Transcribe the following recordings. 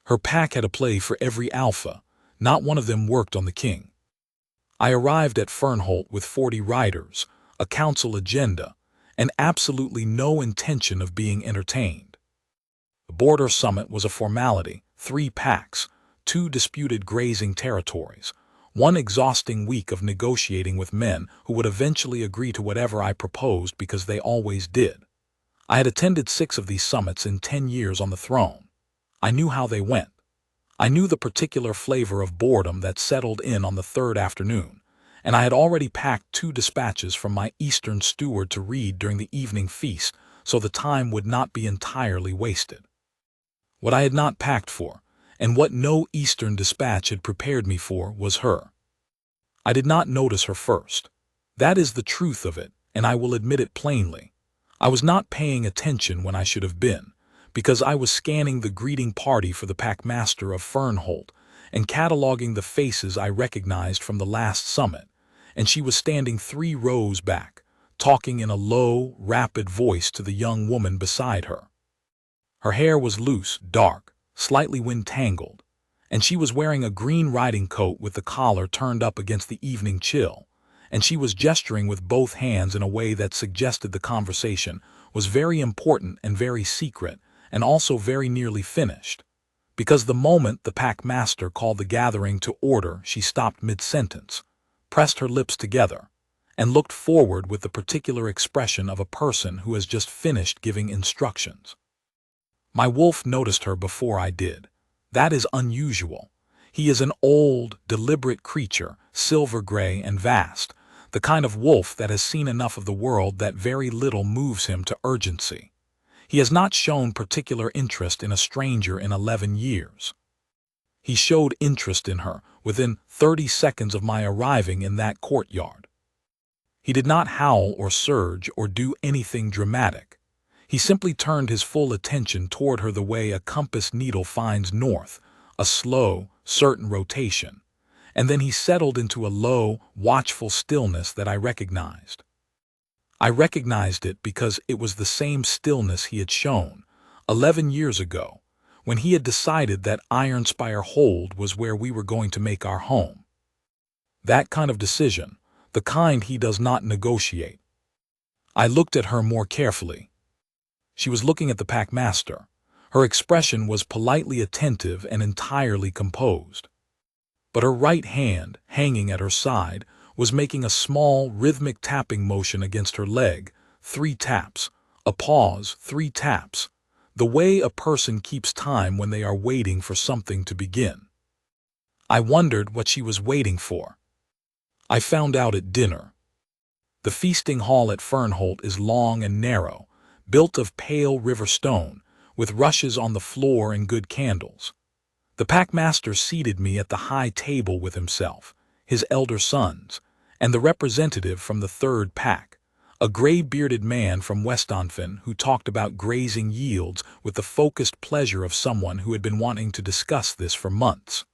Her pack had a play for every alpha. Not one of them worked on the king. I arrived at Fernholt with 40 riders, a council agenda, and absolutely no intention of being entertained. The border summit was a formality, 3 packs, 2 disputed grazing territories, 1 exhausting week of negotiating with men who would eventually agree to whatever I proposed because they always did. I had attended 6 of these summits in 10 years on the throne. I knew how they went. I knew the particular flavor of boredom that settled in on the 3rd afternoon, and I had already packed 2 dispatches from my Eastern steward to read during the evening feast so the time would not be entirely wasted. What I had not packed for, and what no Eastern dispatch had prepared me for, was her. I did not notice her first. That is the truth of it, and I will admit it plainly. I was not paying attention when I should have been, because I was scanning the greeting party for the packmaster of Fernholt and cataloging the faces I recognized from the last summit, and she was standing 3 rows back, talking in a low, rapid voice to the young woman beside her. Her hair was loose, dark, slightly wind-tangled, and she was wearing a green riding coat with the collar turned up against the evening chill, and she was gesturing with both hands in a way that suggested the conversation was very important and very secret, and also very nearly finished, because the moment the packmaster called the gathering to order, she stopped mid-sentence, pressed her lips together, and looked forward with the particular expression of a person who has just finished giving instructions. My wolf noticed her before I did. That is unusual. He is an old, deliberate creature, silver-gray and vast, the kind of wolf that has seen enough of the world that very little moves him to urgency. He has not shown particular interest in a stranger in 11 years. He showed interest in her within 30 seconds of my arriving in that courtyard. He did not howl or surge or do anything dramatic. He simply turned his full attention toward her the way a compass needle finds north, a slow, certain rotation, and then he settled into a low, watchful stillness that I recognized. I recognized it because it was the same stillness he had shown 11 years ago, when he had decided that Ironspire Hold was where we were going to make our home. That kind of decision, the kind he does not negotiate. I looked at her more carefully. She was looking at the packmaster. Her expression was politely attentive and entirely composed. But her right hand, hanging at her side, was making a small, rhythmic tapping motion against her leg, 3 taps, a pause, 3 taps, the way a person keeps time when they are waiting for something to begin. I wondered what she was waiting for. I found out at dinner. The feasting hall at Fernholt is long and narrow, built of pale river stone, with rushes on the floor and good candles. The packmaster seated me at the high table with himself, his elder sons, and the representative from the 3rd pack, a gray-bearded man from Westonfen who talked about grazing yields with the focused pleasure of someone who had been wanting to discuss this for months.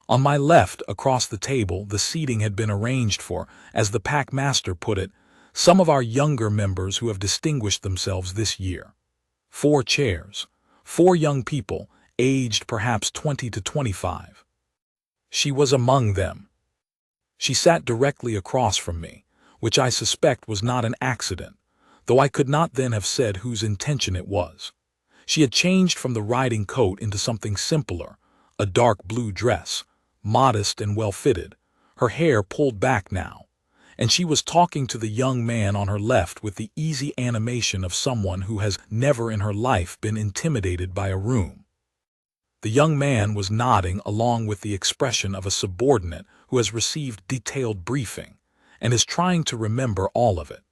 On my left, across the table, the seating had been arranged for, as the packmaster put it, some of our younger members who have distinguished themselves this year. 4 chairs, 4 young people, aged perhaps 20 to 25. She was among them. She sat directly across from me, which I suspect was not an accident, though I could not then have said whose intention it was. She had changed from the riding coat into something simpler, a dark blue dress, modest and well-fitted, her hair pulled back now, and she was talking to the young man on her left with the easy animation of someone who has never in her life been intimidated by a room. The young man was nodding along with the expression of a subordinate who has received detailed briefing and is trying to remember all of it.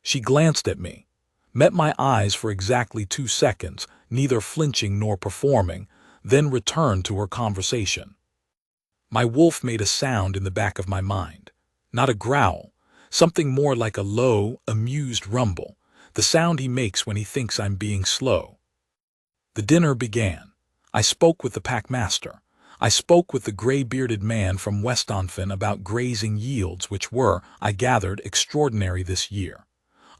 She glanced at me, met my eyes for exactly 2 seconds, neither flinching nor performing, then returned to her conversation. My wolf made a sound in the back of my mind. Not a growl, something more like a low, amused rumble, the sound he makes when he thinks I'm being slow. The dinner began. I spoke with the packmaster. I spoke with the gray-bearded man from Westonfen about grazing yields which were, I gathered, extraordinary this year.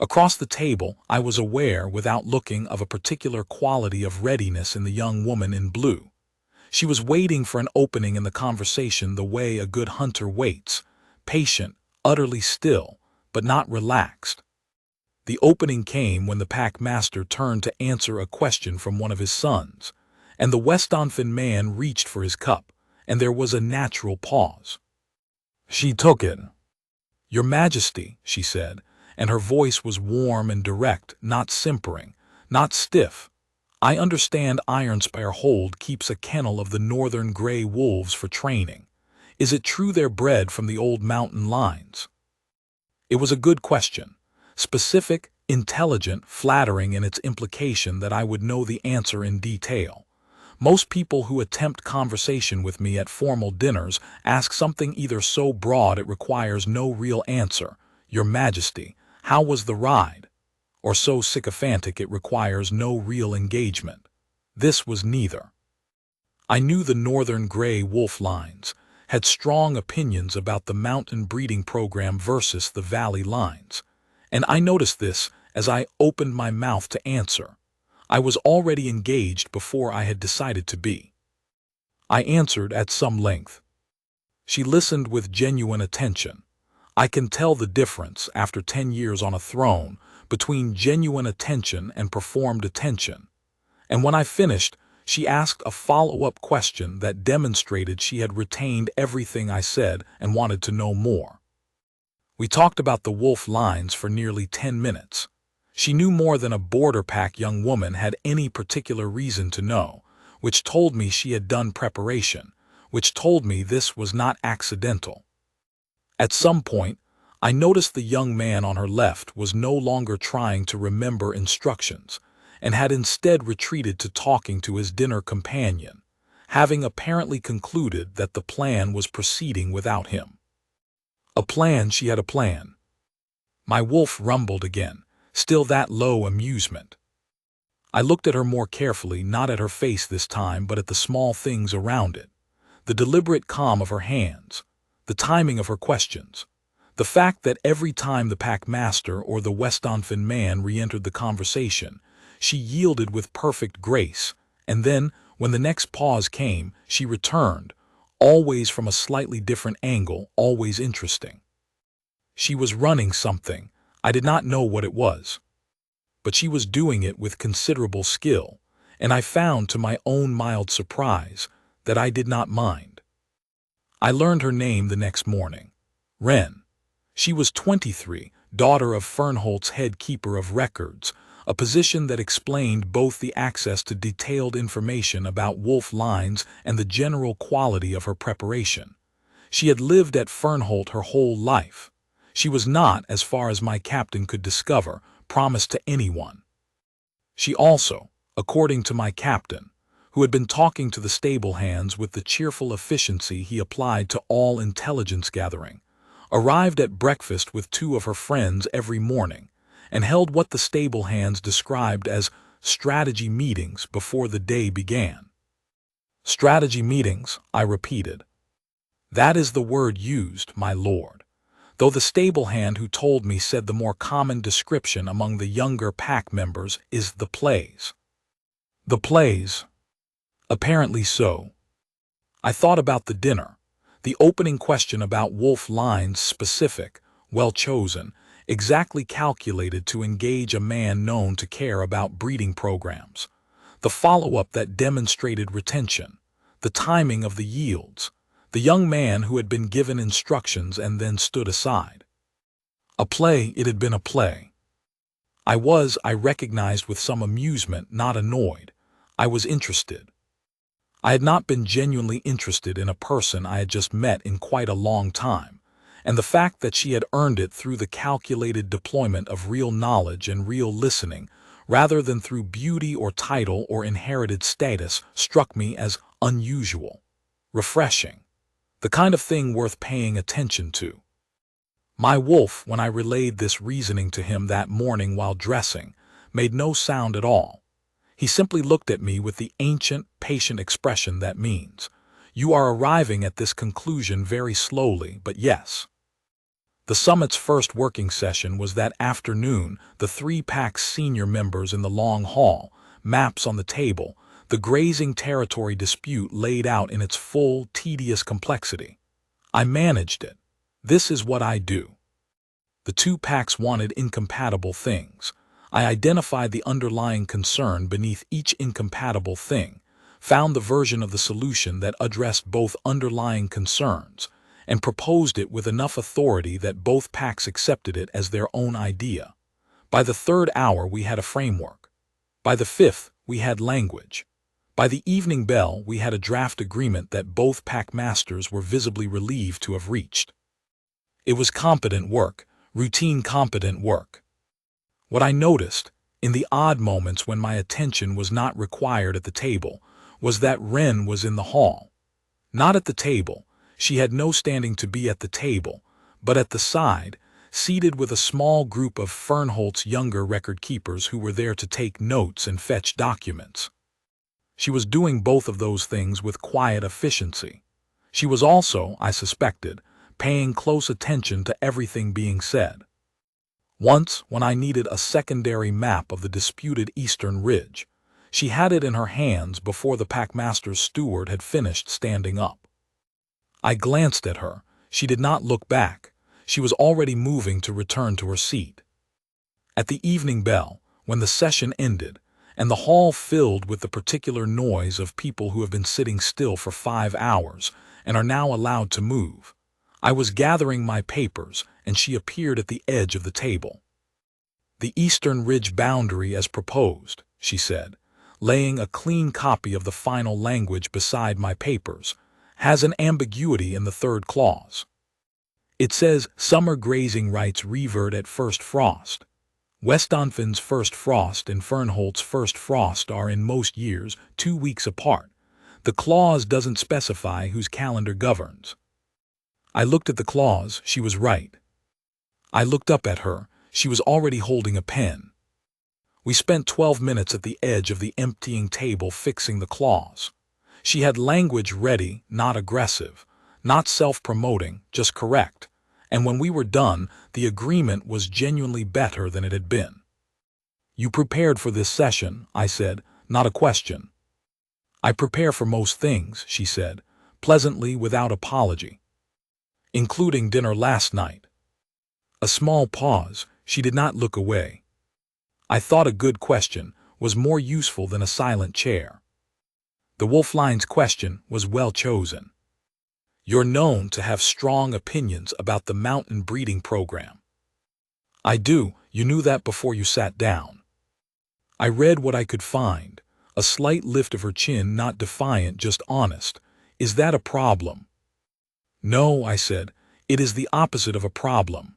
Across the table, I was aware, without looking, of a particular quality of readiness in the young woman in blue. She was waiting for an opening in the conversation the way a good hunter waits, patient, utterly still, but not relaxed. The opening came when the pack master turned to answer a question from one of his sons, and the Westonfin man reached for his cup, and there was a natural pause. She took it. "Your Majesty," she said, and her voice was warm and direct, not simpering, not stiff. "I understand Ironspire Hold keeps a kennel of the northern gray wolves for training. Is it true they're bred from the old mountain lines?" It was a good question, specific, intelligent, flattering in its implication that I would know the answer in detail. Most people who attempt conversation with me at formal dinners ask something either so broad it requires no real answer, "Your Majesty, how was the ride?" or so sycophantic it requires no real engagement. This was neither. I knew the northern gray wolf lines, had strong opinions about the mountain breeding program versus the valley lines, and I noticed this as I opened my mouth to answer. I was already engaged before I had decided to be. I answered at some length. She listened with genuine attention. I can tell the difference, after 10 years on a throne, between genuine attention and performed attention. And when I finished, she asked a follow-up question that demonstrated she had retained everything I said and wanted to know more. We talked about the wolf lines for nearly 10 minutes. She knew more than a border pack young woman had any particular reason to know, which told me she had done preparation, which told me this was not accidental. At some point, I noticed the young man on her left was no longer trying to remember instructions, and had instead retreated to talking to his dinner companion, having apparently concluded that the plan was proceeding without him. A plan, she had a plan. My wolf rumbled again, still that low amusement. I looked at her more carefully, not at her face this time, but at the small things around it. The deliberate calm of her hands, the timing of her questions, the fact that every time the pack master or the Westonfin man re-entered the conversation, she yielded with perfect grace, and then, when the next pause came, she returned, always from a slightly different angle, always interesting. She was running something. I did not know what it was. But she was doing it with considerable skill, and I found, to my own mild surprise, that I did not mind. I learned her name the next morning. Wren. She was 23, daughter of Fernholt's head keeper of records, a position that explained both the access to detailed information about wolf lines and the general quality of her preparation. She had lived at Fernholt her whole life. She was not, as far as my captain could discover, promised to anyone. She also, according to my captain, who had been talking to the stable hands with the cheerful efficiency he applied to all intelligence gathering, arrived at breakfast with 2 of her friends every morning, and held what the stable hands described as strategy meetings before the day began. Strategy meetings, I repeated. That is the word used, my lord, though the stable hand who told me said the more common description among the younger pack members is the plays. The plays. Apparently so. I thought about the dinner. The opening question about wolf lines, specific, well chosen, exactly calculated to engage a man known to care about breeding programs. The follow-up that demonstrated retention. The timing of the yields. The young man who had been given instructions and then stood aside. A play, it had been a play. I recognized with some amusement, not annoyed. I was interested. I had not been genuinely interested in a person I had just met in quite a long time, and the fact that she had earned it through the calculated deployment of real knowledge and real listening, rather than through beauty or title or inherited status, struck me as unusual, refreshing, the kind of thing worth paying attention to. My wolf, when I relayed this reasoning to him that morning while dressing, made no sound at all. He simply looked at me with the ancient, patient expression that means, "You are arriving at this conclusion very slowly, but yes." The summit's first working session was that afternoon, the 3-pack's senior members in the long hall, maps on the table, the grazing territory dispute laid out in its full, tedious complexity. I managed it. This is what I do. The 2-packs wanted incompatible things. I identified the underlying concern beneath each incompatible thing, found the version of the solution that addressed both underlying concerns, and proposed it with enough authority that both packs accepted it as their own idea. By the 3rd hour we had a framework. By the 5th we had language. By the evening bell we had a draft agreement that both pack masters were visibly relieved to have reached. It was competent work, routine competent work. What I noticed, in the odd moments when my attention was not required at the table, was that Wren was in the hall. Not at the table. She had no standing to be at the table, but at the side, seated with a small group of Fernholt's younger record keepers who were there to take notes and fetch documents. She was doing both of those things with quiet efficiency. She was also, I suspected, paying close attention to everything being said. Once, when I needed a secondary map of the disputed Eastern Ridge, she had it in her hands before the packmaster's steward had finished standing up. I glanced at her. She did not look back. She was already moving to return to her seat. At the evening bell, when the session ended, and the hall filled with the particular noise of people who have been sitting still for 5 hours and are now allowed to move, I was gathering my papers, and she appeared at the edge of the table. "The Eastern Ridge boundary as proposed," she said, laying a clean copy of the final language beside my papers, "has an ambiguity in the 3rd clause. It says summer grazing rights revert at first frost. Westonfin's first frost and Fernholt's first frost are in most years 2 weeks apart. The clause doesn't specify whose calendar governs." I looked at the clause. She was right. I looked up at her. She was already holding a pen. We spent 12 minutes at the edge of the emptying table fixing the clause. She had language ready, not aggressive, not self-promoting, just correct, and when we were done, the agreement was genuinely better than it had been. "You prepared for this session," I said, "not a question." "I prepare for most things," she said, pleasantly without apology. "Including dinner last night." A small pause. She did not look away. I thought a good question was more useful than a silent chair. The Wolfline's question was well chosen. "You're known to have strong opinions about the mountain breeding program." "I do. You knew that before you sat down." I read what I could find, a slight lift of her chin, not defiant, just honest. "Is that a problem?" "No," I said. "It is the opposite of a problem."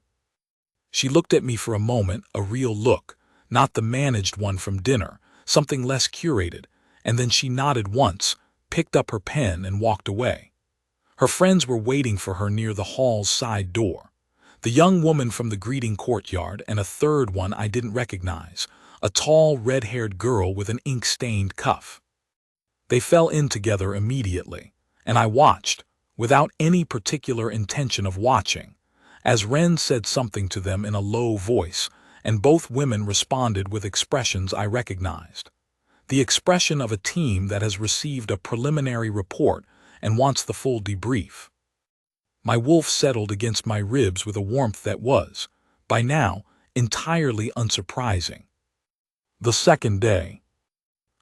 She looked at me for a moment, a real look, not the managed one from dinner, something less curated, and then she nodded once, picked up her pen, and walked away. Her friends were waiting for her near the hall's side door. The young woman from the greeting courtyard and a third one I didn't recognize, a tall, red-haired girl with an ink-stained cuff. They fell in together immediately, and I watched, without any particular intention of watching, as Wren said something to them in a low voice, and both women responded with expressions I recognized. The expression of a team that has received a preliminary report and wants the full debrief. My wolf settled against my ribs with a warmth that was, by now, entirely unsurprising. The second day.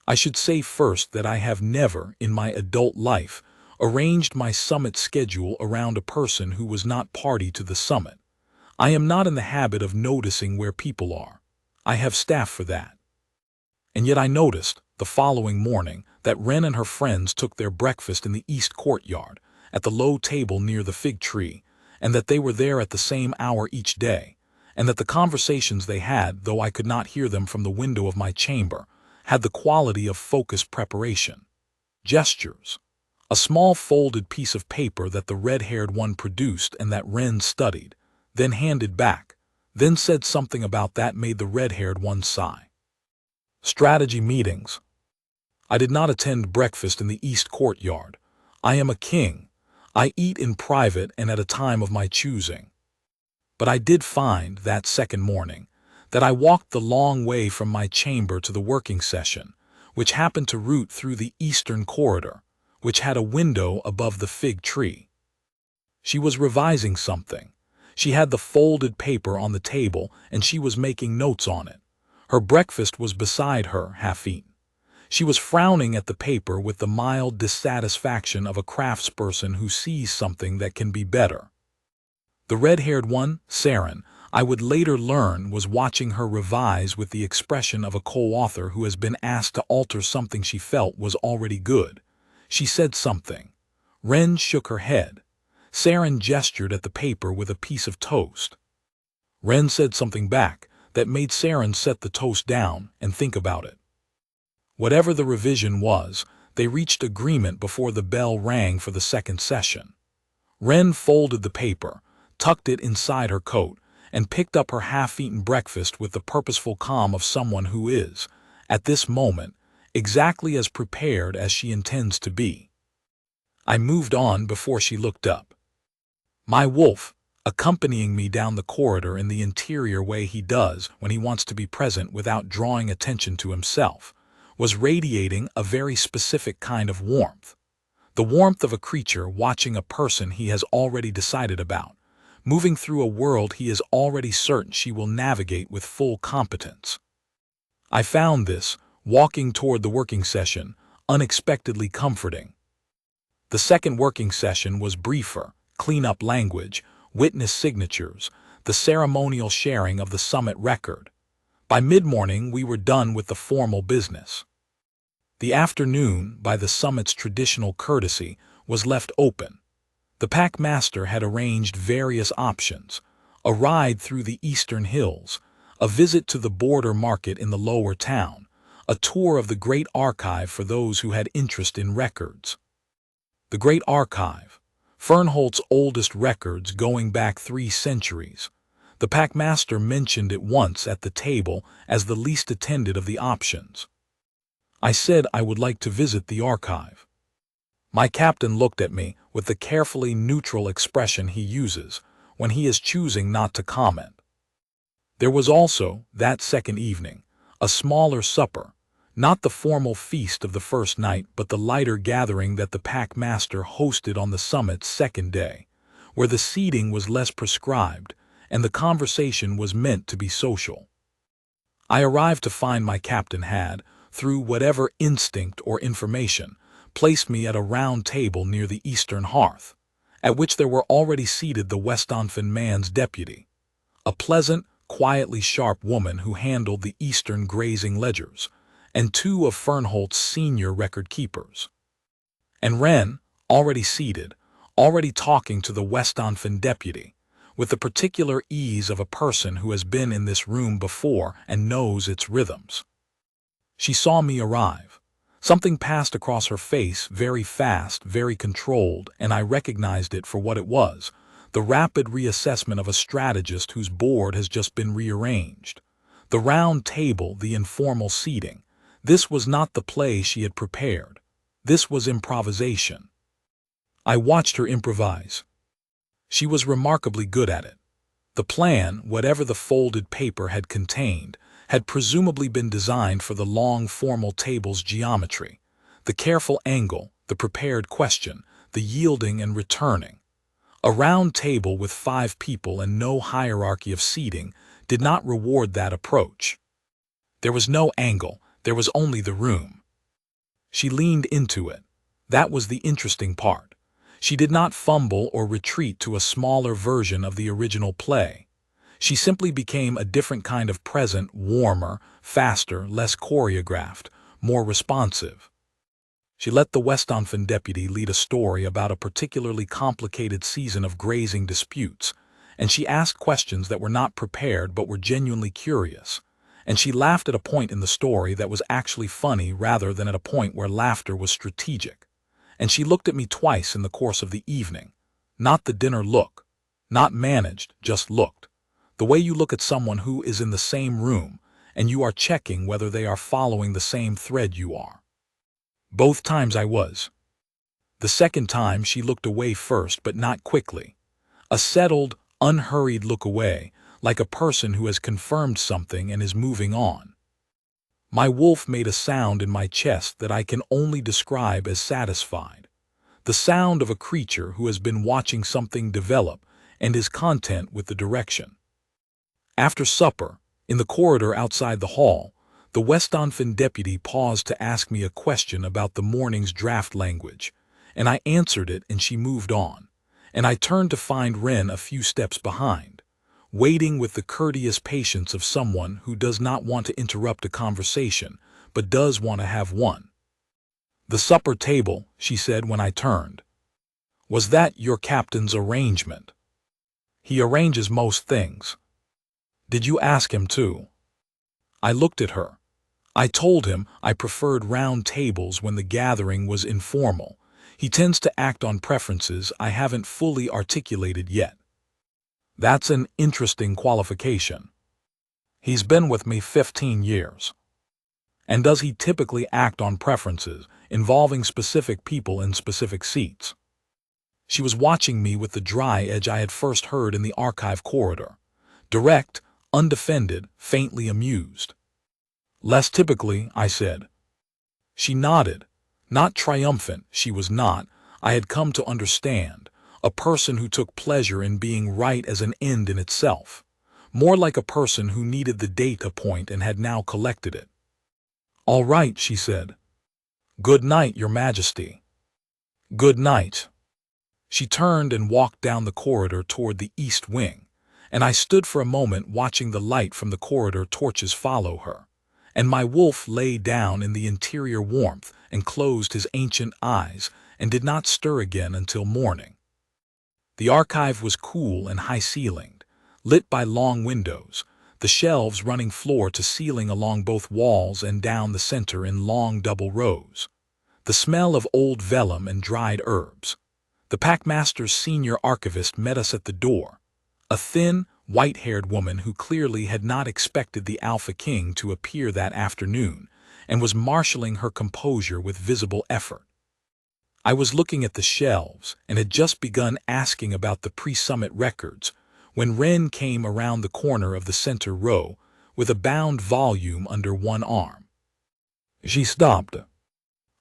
I should say first that I have never, in my adult life, arranged my summit schedule around a person who was not party to the summit. I am not in the habit of noticing where people are. I have staff for that. And yet I noticed, the following morning, that Wren and her friends took their breakfast in the east courtyard, at the low table near the fig tree, and that they were there at the same hour each day, and that the conversations they had, though I could not hear them from the window of my chamber, had the quality of focused preparation. Gestures. A small folded piece of paper that the red-haired one produced and that Wren studied, then handed back, then said something about that made the red-haired one sigh. Strategy meetings. I did not attend breakfast in the east courtyard. I am a king. I eat in private and at a time of my choosing. But I did find, that second morning, that I walked the long way from my chamber to the working session, which happened to route through the eastern corridor, which had a window above the fig tree. She was revising something. She had the folded paper on the table, and she was making notes on it. Her breakfast was beside her, half-eaten. She was frowning at the paper with the mild dissatisfaction of a craftsperson who sees something that can be better. The red-haired one, Saren, I would later learn was watching her revise with the expression of a co-author who has been asked to alter something she felt was already good. She said something. Ren shook her head. Saren gestured at the paper with a piece of toast. Ren said something back that made Saren set the toast down and think about it. Whatever the revision was, they reached agreement before the bell rang for the second session. Ren folded the paper, tucked it inside her coat, and picked up her half-eaten breakfast with the purposeful calm of someone who is, at this moment, exactly as prepared as she intends to be. I moved on before she looked up. My wolf, accompanying me down the corridor in the interior way he does when he wants to be present without drawing attention to himself, was radiating a very specific kind of warmth. The warmth of a creature watching a person he has already decided about, moving through a world he is already certain she will navigate with full competence. I found this, walking toward the working session, unexpectedly comforting. The second working session was briefer: clean-up language, witness signatures, the ceremonial sharing of the summit record. By mid-morning we were done with the formal business. The afternoon, by the summit's traditional courtesy, was left open. The packmaster had arranged various options: a ride through the eastern hills, a visit to the border market in the lower town, a tour of the Great Archive for those who had interest in records. The Great Archive, Fernholt's oldest records going back 3 centuries. The packmaster mentioned it once at the table as the least attended of the options. I said I would like to visit the archive. My captain looked at me with the carefully neutral expression he uses when he is choosing not to comment. There was also, that second evening, a smaller supper, not the formal feast of the first night but the lighter gathering that the packmaster hosted on the summit's second day, where the seating was less prescribed and the conversation was meant to be social. I arrived to find my captain had, through whatever instinct or information, placed me at a round table near the eastern hearth, at which there were already seated the Westonfen man's deputy, a pleasant, quietly sharp woman who handled the eastern grazing ledgers, and 2 of Fernholt's senior record-keepers. And Wren, already seated, already talking to the Westonfen deputy, with the particular ease of a person who has been in this room before and knows its rhythms. She saw me arrive. Something passed across her face, very fast, very controlled, and I recognized it for what it was: the rapid reassessment of a strategist whose board has just been rearranged. The round table, the informal seating. This was not the play she had prepared. This was improvisation. I watched her improvise. She was remarkably good at it. The plan, whatever the folded paper had contained, had presumably been designed for the long formal table's geometry: the careful angle, the prepared question, the yielding and returning. A round table with 5 people and no hierarchy of seating did not reward that approach. There was no angle, there was only the room. She leaned into it. That was the interesting part. She did not fumble or retreat to a smaller version of the original play. She simply became a different kind of present, warmer, faster, less choreographed, more responsive. She let the Westonfen deputy lead a story about a particularly complicated season of grazing disputes, and she asked questions that were not prepared but were genuinely curious, and she laughed at a point in the story that was actually funny rather than at a point where laughter was strategic. And she looked at me twice in the course of the evening. Not the dinner look. Not managed, just looked. The way you look at someone who is in the same room, and you are checking whether they are following the same thread you are. Both times I was. The second time she looked away first, but not quickly. A settled, unhurried look away, like a person who has confirmed something and is moving on. My wolf made a sound in my chest that I can only describe as satisfied. The sound of a creature who has been watching something develop and is content with the direction. After supper, in the corridor outside the hall, the Westonfin deputy paused to ask me a question about the morning's draft language, and I answered it and she moved on, and I turned to find Wren a few steps behind, waiting with the courteous patience of someone who does not want to interrupt a conversation, but does want to have one. "The supper table," she said when I turned. "Was that your captain's arrangement?" "He arranges most things." "Did you ask him to?" I looked at her. I told him I preferred round tables when the gathering was informal. He tends to act on preferences I haven't fully articulated yet. "That's an interesting qualification." "He's been with me 15 years. "And does he typically act on preferences involving specific people in specific seats?" She was watching me with the dry edge I had first heard in the archive corridor. Direct, undefended, faintly amused. "Less typically," I said. She nodded. Not triumphant, she was not, I had come to understand, a person who took pleasure in being right as an end in itself. More like a person who needed the data point and had now collected it. "All right," she said. "Good night, Your Majesty." "Good night." She turned and walked down the corridor toward the east wing, and I stood for a moment watching the light from the corridor torches follow her, and my wolf lay down in the interior warmth and closed his ancient eyes and did not stir again until morning. The archive was cool and high-ceilinged, lit by long windows, the shelves running floor to ceiling along both walls and down the center in long double rows. The smell of old vellum and dried herbs. The Packmaster's senior archivist met us at the door, a thin, white-haired woman who clearly had not expected the Alpha King to appear that afternoon and was marshaling her composure with visible effort. I was looking at the shelves and had just begun asking about the pre-summit records when Wren came around the corner of the center row with a bound volume under one arm. She stopped.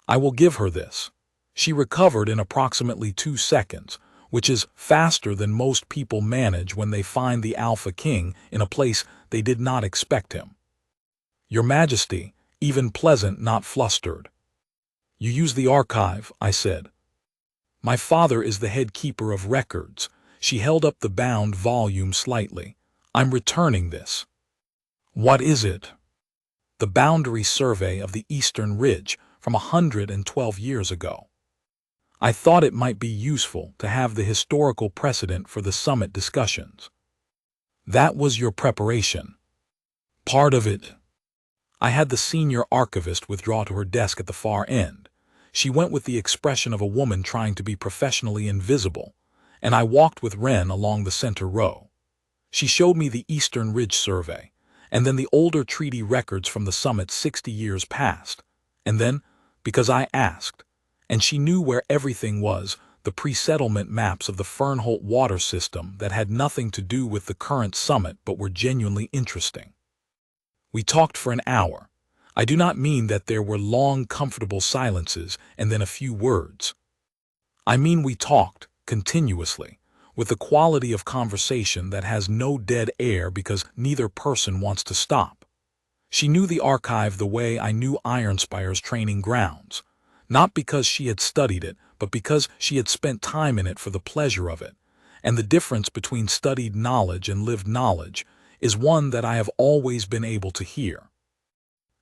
"I will give her this." She recovered in approximately 2 seconds, which is faster than most people manage when they find the Alpha King in a place they did not expect him. "Your Majesty," even pleasant, not flustered. "You use the archive," I said. "My father is the head keeper of records." She held up the bound volume slightly. "I'm returning this." "What is it?" "The boundary survey of the Eastern Ridge from 112 years ago. I thought it might be useful to have the historical precedent for the summit discussions." "That was your preparation." "Part of it." I had the senior archivist withdraw to her desk at the far end. She went with the expression of a woman trying to be professionally invisible, and I walked with Wren along the center row. She showed me the Eastern Ridge survey, and then the older treaty records from the summit 60 years past, and then, because I asked, and she knew where everything was, the pre-settlement maps of the Fernholt water system that had nothing to do with the current summit but were genuinely interesting. We talked for an hour. I do not mean that there were long, comfortable silences and then a few words. I mean we talked, continuously, with the quality of conversation that has no dead air because neither person wants to stop. She knew the archive the way I knew Ironspire's training grounds, not because she had studied it, but because she had spent time in it for the pleasure of it, and the difference between studied knowledge and lived knowledge is one that I have always been able to hear.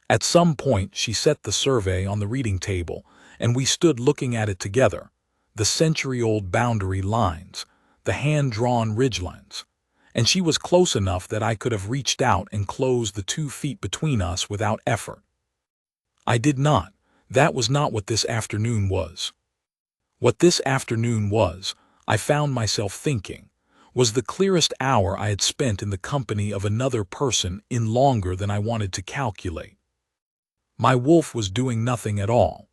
At some point she set the survey on the reading table, and we stood looking at it together, the century-old boundary lines, the hand-drawn ridgelines, and she was close enough that I could have reached out and closed the 2 feet between us without effort. I did not. That was not what this afternoon was. What this afternoon was, I found myself thinking, was the clearest hour I had spent in the company of another person in longer than I wanted to calculate. My wolf was doing nothing at all.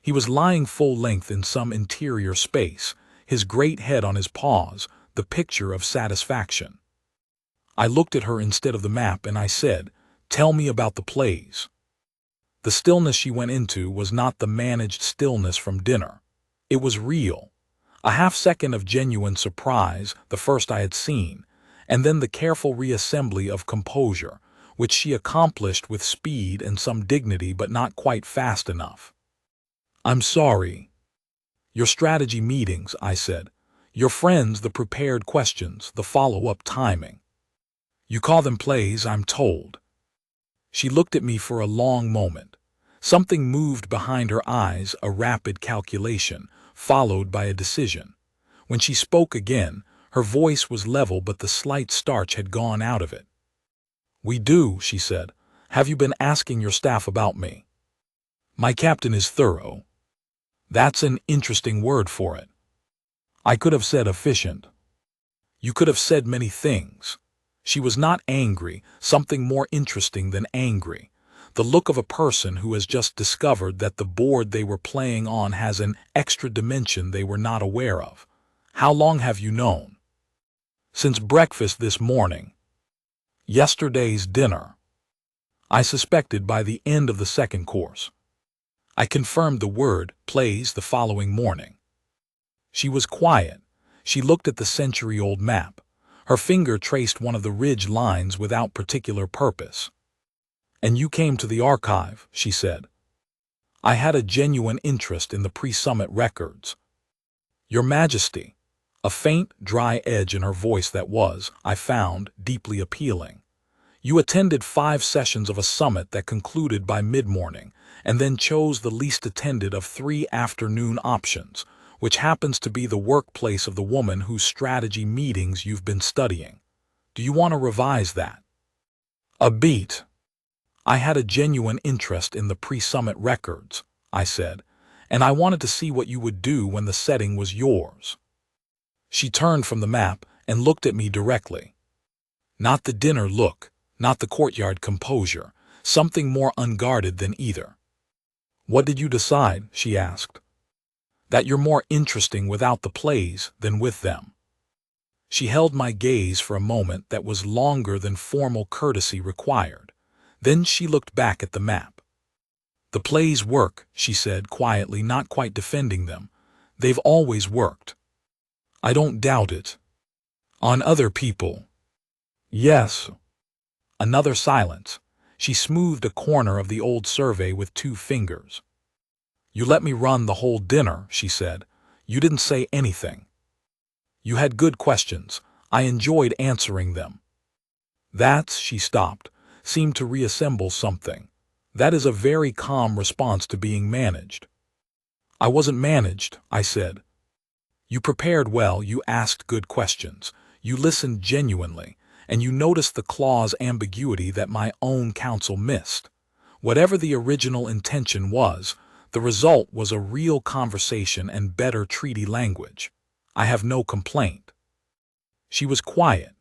He was lying full length in some interior space, his great head on his paws, the picture of satisfaction. I looked at her instead of the map and I said, "Tell me about the plays." The stillness she went into was not the managed stillness from dinner. It was real. A half-second of genuine surprise, the first I had seen, and then the careful reassembly of composure, which she accomplished with speed and some dignity but not quite fast enough. "I'm sorry. Your strategy meetings," I said. "Your friends, the prepared questions, the follow-up timing. You call them plays, I'm told." She looked at me for a long moment. Something moved behind her eyes, a rapid calculation, followed by a decision. When she spoke again, her voice was level but the slight starch had gone out of it. "We do," she said. "Have you been asking your staff about me?" "My captain is thorough." "That's an interesting word for it." "I could have said efficient." "You could have said many things." She was not angry, something more interesting than angry. The look of a person who has just discovered that the board they were playing on has an extra dimension they were not aware of. "How long have you known?" "Since breakfast this morning." "Yesterday's dinner." "I suspected by the end of the second course." I confirmed the word plays the following morning. She was quiet. She looked at the century-old map. Her finger traced one of the ridge lines without particular purpose. "And you came to the archive," she said. "I had a genuine interest in the pre-summit records." "Your Majesty." A faint, dry edge in her voice that was, I found, deeply appealing. "You attended 5 sessions of a summit that concluded by mid-morning, and then chose the least attended of 3 afternoon options, which happens to be the workplace of the woman whose strategy meetings you've been studying. Do you want to revise that?" "A beat." "I had a genuine interest in the pre-summit records," I said, "and I wanted to see what you would do when the setting was yours." She turned from the map and looked at me directly. Not the dinner look, not the courtyard composure, something more unguarded than either. "What did you decide?" she asked. "That you're more interesting without the plays than with them." She held my gaze for a moment that was longer than formal courtesy required. Then she looked back at the map. "The plays work," she said quietly, not quite defending them. "They've always worked." "I don't doubt it." "On other people." "Yes." Another silence. She smoothed a corner of the old survey with 2 fingers. "You let me run the whole dinner," she said. "You didn't say anything. You had good questions. I enjoyed answering them." She stopped, seemed to reassemble something. "That is a very calm response to being managed." "I wasn't managed," I said. "You prepared well, you asked good questions, you listened genuinely, and you noticed the clause ambiguity that my own counsel missed. Whatever the original intention was, the result was a real conversation and better treaty language. I have no complaint." She was quiet.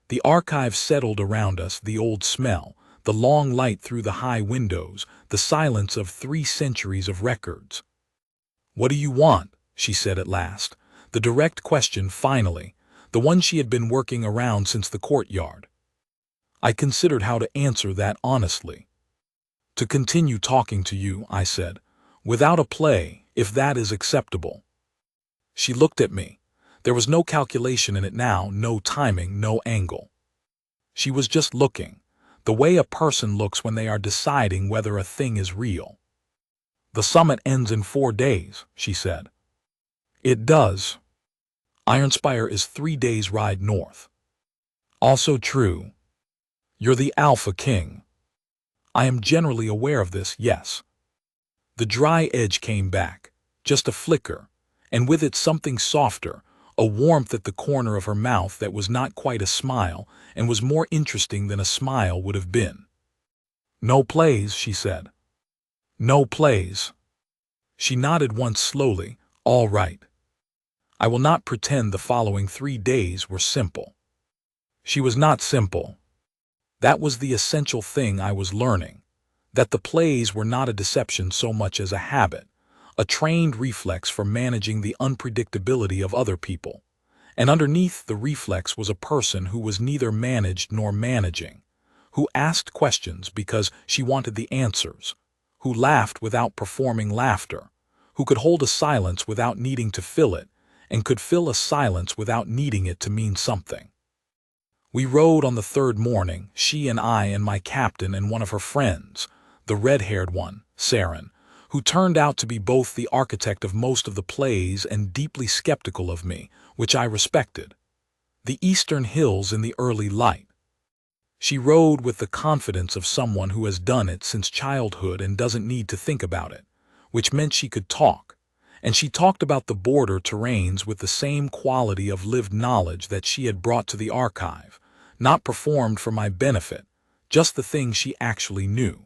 The archive settled around us, the old smell, the long light through the high windows, the silence of 3 centuries of records. "What do you want?" she said at last. The direct question finally, the one she had been working around since the courtyard. I considered how to answer that honestly. "To continue talking to you," I said, "without a play, if that is acceptable." She looked at me. There was no calculation in it now, no timing, no angle. She was just looking, the way a person looks when they are deciding whether a thing is real. "The summit ends in 4 days," she said. "It does. Ironspire is 3 days' ride north." "Also true. You're the Alpha King." "I am generally aware of this, yes." The dry edge came back, just a flicker, and with it something softer, a warmth at the corner of her mouth that was not quite a smile and was more interesting than a smile would have been. "No plays," she said. "No plays." She nodded once slowly. "All right. I will not pretend the following 3 days were simple." She was not simple. That was the essential thing I was learning, that the plays were not a deception so much as a habit, a trained reflex for managing the unpredictability of other people. And underneath the reflex was a person who was neither managed nor managing, who asked questions because she wanted the answers, who laughed without performing laughter, who could hold a silence without needing to fill it, and could fill a silence without needing it to mean something. We rode on the third morning, she and I and my captain and one of her friends, the red-haired one, Saren, who turned out to be both the architect of most of the plays and deeply skeptical of me, which I respected. The eastern hills in the early light. She rode with the confidence of someone who has done it since childhood and doesn't need to think about it, which meant she could talk, and she talked about the border terrains with the same quality of lived knowledge that she had brought to the archive, not performed for my benefit, just the things she actually knew.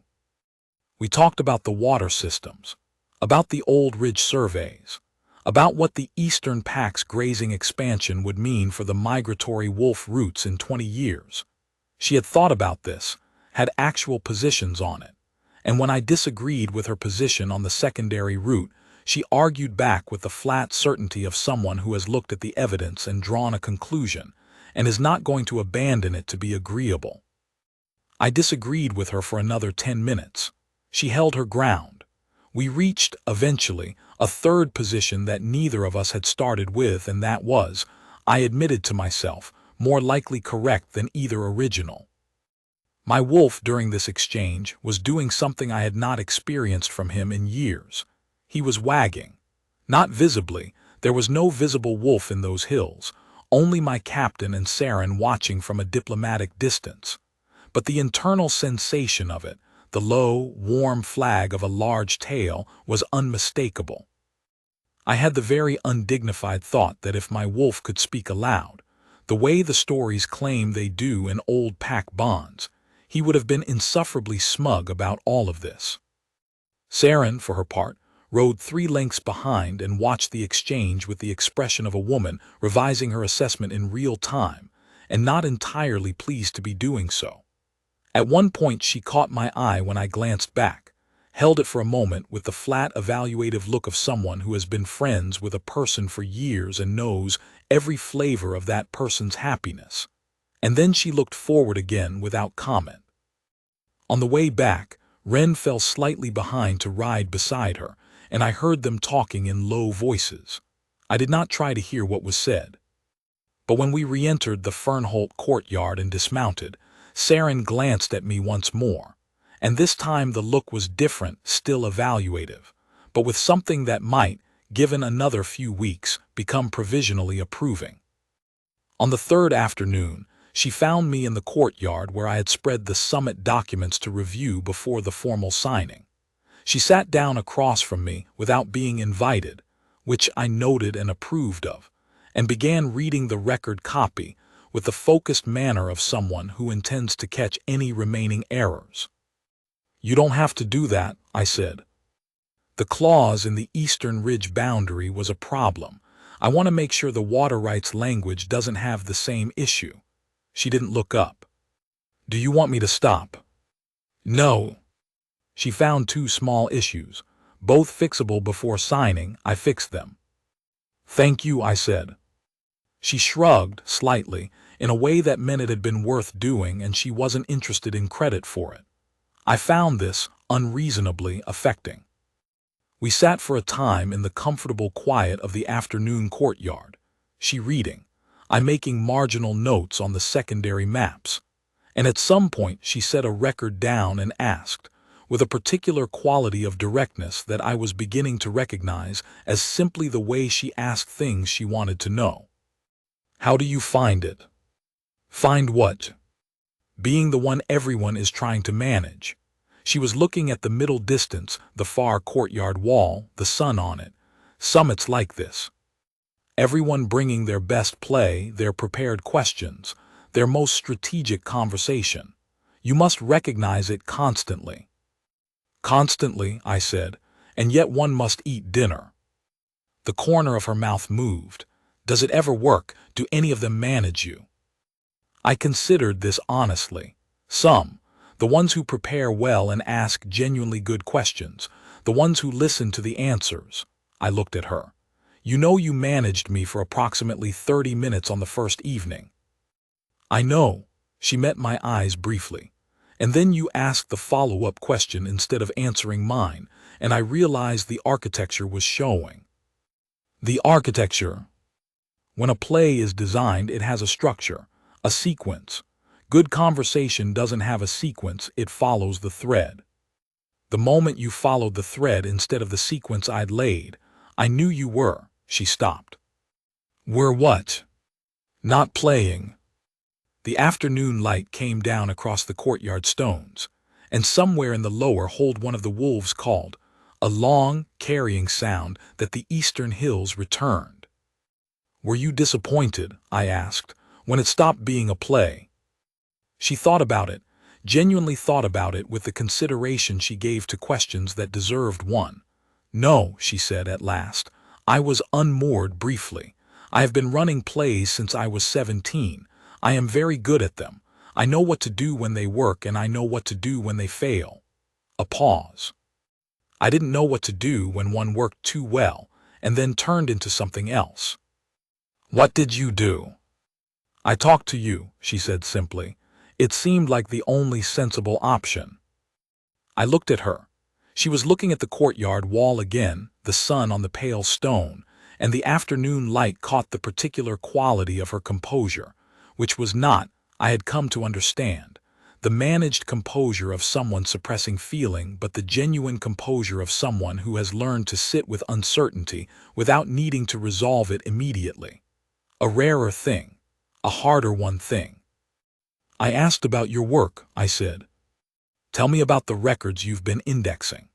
We talked about the water systems, about the old ridge surveys, about what the Eastern Pac's grazing expansion would mean for the migratory wolf routes in 20 years. She had thought about this, had actual positions on it, and when I disagreed with her position on the secondary route, she argued back with the flat certainty of someone who has looked at the evidence and drawn a conclusion, and is not going to abandon it to be agreeable. I disagreed with her for another 10 minutes. She held her ground. We reached, eventually, a third position that neither of us had started with, and that was, I admitted to myself, more likely correct than either original. My wolf during this exchange was doing something I had not experienced from him in years. He was wagging. Not visibly, there was no visible wolf in those hills, only my captain and Saren watching from a diplomatic distance. But the internal sensation of it, the low, warm flag of a large tail, was unmistakable. I had the very undignified thought that if my wolf could speak aloud, the way the stories claim they do in old pack bonds, he would have been insufferably smug about all of this. Saren, for her part, rode 3 lengths behind and watched the exchange with the expression of a woman revising her assessment in real time, and not entirely pleased to be doing so. At one point she caught my eye when I glanced back, held it for a moment with the flat evaluative look of someone who has been friends with a person for years and knows every flavor of that person's happiness, and then she looked forward again without comment. On the way back, Ren fell slightly behind to ride beside her, and I heard them talking in low voices. I did not try to hear what was said. But when we re-entered the Fernholt courtyard and dismounted, Saren glanced at me once more, and this time the look was different, still evaluative, but with something that might, given another few weeks, become provisionally approving. On the third afternoon, she found me in the courtyard where I had spread the summit documents to review before the formal signing. She sat down across from me without being invited, which I noted and approved of, and began reading the record copy with the focused manner of someone who intends to catch any remaining errors. "You don't have to do that," I said. "The clause in the Eastern Ridge boundary was a problem. I want to make sure the water rights language doesn't have the same issue." She didn't look up. "Do you want me to stop?" "No." She found 2 small issues, both fixable before signing. I fixed them. "Thank you," I said. She shrugged slightly, in a way that meant it had been worth doing and she wasn't interested in credit for it. I found this unreasonably affecting. We sat for a time in the comfortable quiet of the afternoon courtyard, she reading, I making marginal notes on the secondary maps, and at some point she set a record down and asked, with a particular quality of directness that I was beginning to recognize as simply the way she asked things she wanted to know. "How do you find it?" "Find what?" "Being the one everyone is trying to manage." She was looking at the middle distance, the far courtyard wall, the sun on it. "Summits like this. Everyone bringing their best play, their prepared questions, their most strategic conversation. You must recognize it constantly." "Constantly," I said, "and yet one must eat dinner." The corner of her mouth moved. "Does it ever work? Do any of them manage you?" I considered this honestly. Some, the ones who prepare well and ask genuinely good questions, the ones who listen to the answers. I looked at her. You know you managed me for approximately 30 minutes on the first evening. I know, she met my eyes briefly. And then you asked the follow-up question instead of answering mine, and I realized the architecture was showing. The architecture. When a play is designed, it has a structure, a sequence. Good conversation doesn't have a sequence, it follows the thread. The moment you followed the thread instead of the sequence I'd laid, I knew you were. She stopped. Were what? Not playing. The afternoon light came down across the courtyard stones, and somewhere in the lower hold one of the wolves called, a long, carrying sound that the eastern hills returned. Were you disappointed, I asked, when it stopped being a play? She thought about it, genuinely thought about it with the consideration she gave to questions that deserved one. No, she said at last. I was unmoored briefly. I have been running plays since I was 17. I am very good at them. I know what to do when they work and I know what to do when they fail. A pause. I didn't know what to do when one worked too well and then turned into something else. What did you do? I talked to you, she said simply. It seemed like the only sensible option. I looked at her. She was looking at the courtyard wall again, the sun on the pale stone, and the afternoon light caught the particular quality of her composure, which was not, I had come to understand, the managed composure of someone suppressing feeling, but the genuine composure of someone who has learned to sit with uncertainty without needing to resolve it immediately. A rarer thing, a harder one thing. I asked about your work, I said. Tell me about the records you've been indexing.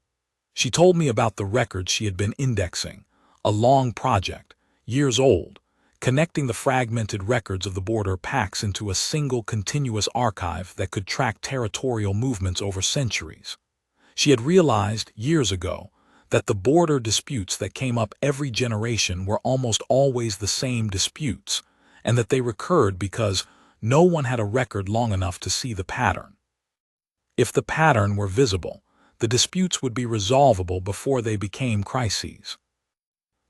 She told me about the records she had been indexing, a long project, years old, connecting the fragmented records of the border packs into a single continuous archive that could track territorial movements over centuries. She had realized, years ago, that the border disputes that came up every generation were almost always the same disputes, and that they recurred because no one had a record long enough to see the pattern. If the pattern were visible, the disputes would be resolvable before they became crises.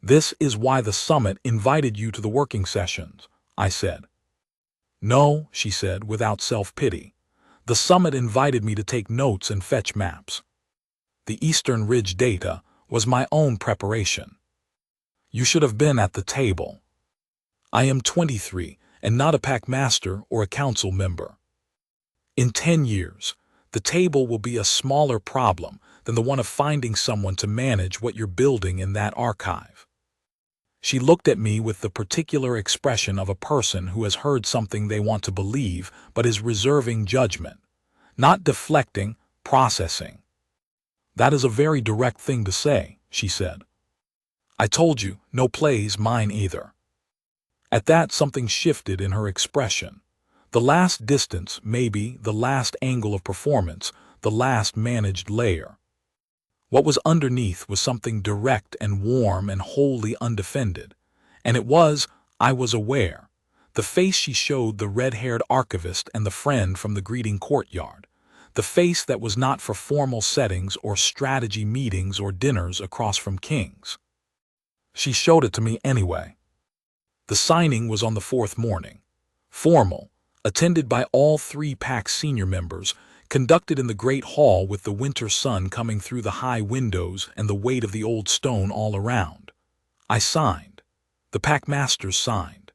This is why the summit invited you to the working sessions, I said. No, she said without self-pity. The summit invited me to take notes and fetch maps. The Eastern Ridge data was my own preparation. You should have been at the table. I am 23 and not a pack master or a council member. In 10 years, the table will be a smaller problem than the one of finding someone to manage what you're building in that archive. She looked at me with the particular expression of a person who has heard something they want to believe but is reserving judgment, not deflecting, processing. That is a very direct thing to say, she said. I told you, no plays, mine either. At that, something shifted in her expression. The last distance, maybe the last angle of performance, the last managed layer. What was underneath was something direct and warm and wholly undefended. And it was, I was aware, the face she showed the red-haired archivist and the friend from the greeting courtyard, the face that was not for formal settings or strategy meetings or dinners across from King's. She showed it to me anyway. The signing was on the 4th morning. Formal, attended by all 3 PAC senior members, conducted in the great hall with the winter sun coming through the high windows and the weight of the old stone all around. I signed. The PAC masters signed.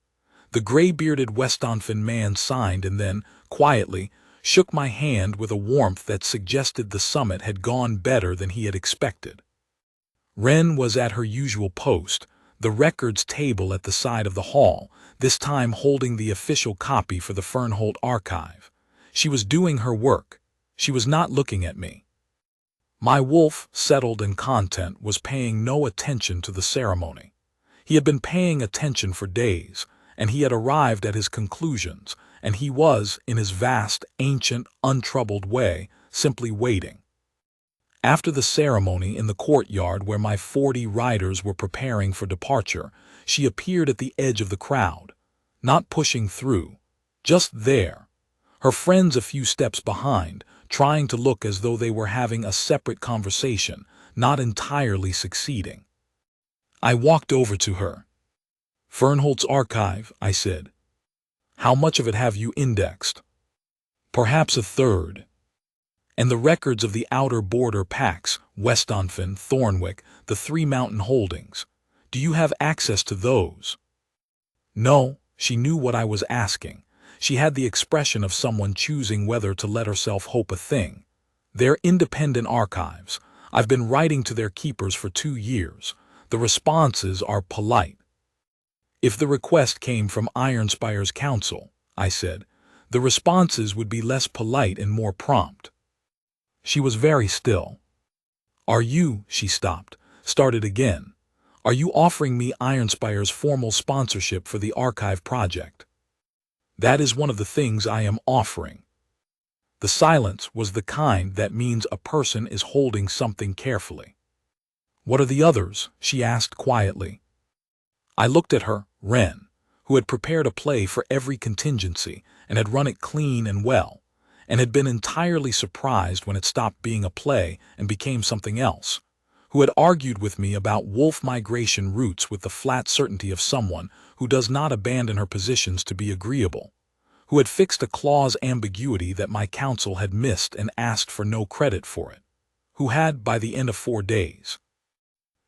The gray-bearded Westonfin man signed and then, quietly, shook my hand with a warmth that suggested the summit had gone better than he had expected. Wren was at her usual post, the records table at the side of the hall, this time holding the official copy for the Fernholt archive. She was doing her work. She was not looking at me. My wolf, settled and content, was paying no attention to the ceremony. He had been paying attention for days, and he had arrived at his conclusions, and he was, in his vast, ancient, untroubled way, simply waiting. After the ceremony in the courtyard where my 40 riders were preparing for departure, she appeared at the edge of the crowd, not pushing through, just there, her friends a few steps behind, trying to look as though they were having a separate conversation, not entirely succeeding. I walked over to her. "Fernholt's archive," I said. "How much of it have you indexed?" "Perhaps a third." "And the records of the outer border packs, Westonfin, Thornwick, the three mountain holdings. Do you have access to those?" No, she knew what I was asking. She had the expression of someone choosing whether to let herself hope a thing. "They're independent archives. I've been writing to their keepers for 2 years. The responses are polite." "If the request came from Ironspire's council," I said, "the responses would be less polite and more prompt." She was very still. "Are you," she stopped, started again, "are you offering me Ironspire's formal sponsorship for the archive project?" "That is one of the things I am offering." The silence was the kind that means a person is holding something carefully. "What are the others?" she asked quietly. I looked at her, Wren, who had prepared a play for every contingency and had run it clean and well, and had been entirely surprised when it stopped being a play and became something else, who had argued with me about wolf migration routes with the flat certainty of someone who does not abandon her positions to be agreeable, who had fixed a clause ambiguity that my counsel had missed and asked for no credit for it, who had, by the end of 4 days,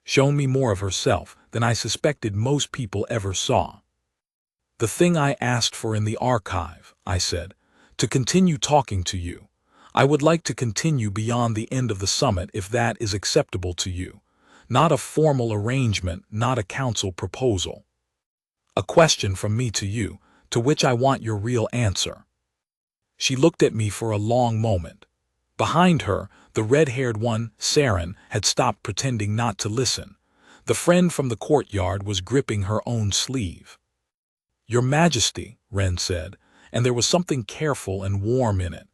shown me more of herself than I suspected most people ever saw. "The thing I asked for in the archive," I said, "to continue talking to you. I would like to continue beyond the end of the summit if that is acceptable to you. Not a formal arrangement, not a council proposal. A question from me to you, to which I want your real answer." She looked at me for a long moment. Behind her, the red-haired one, Saren, had stopped pretending not to listen. The friend from the courtyard was gripping her own sleeve. "Your Majesty," Wren said, and there was something careful and warm in it,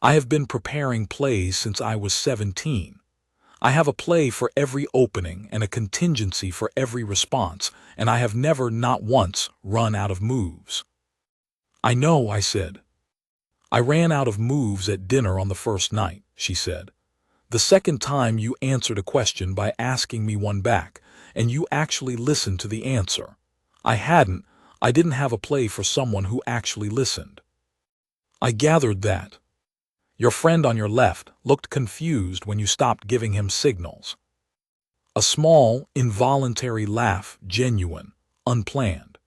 "I have been preparing plays since I was 17. I have a play for every opening and a contingency for every response, and I have never, not once, run out of moves." "I know," I said. "I ran out of moves at dinner on the first night," she said. "The second time you answered a question by asking me one back, and you actually listened to the answer. I didn't have a play for someone who actually listened." "I gathered that. Your friend on your left looked confused when you stopped giving him signals." A small, involuntary laugh, genuine, unplanned.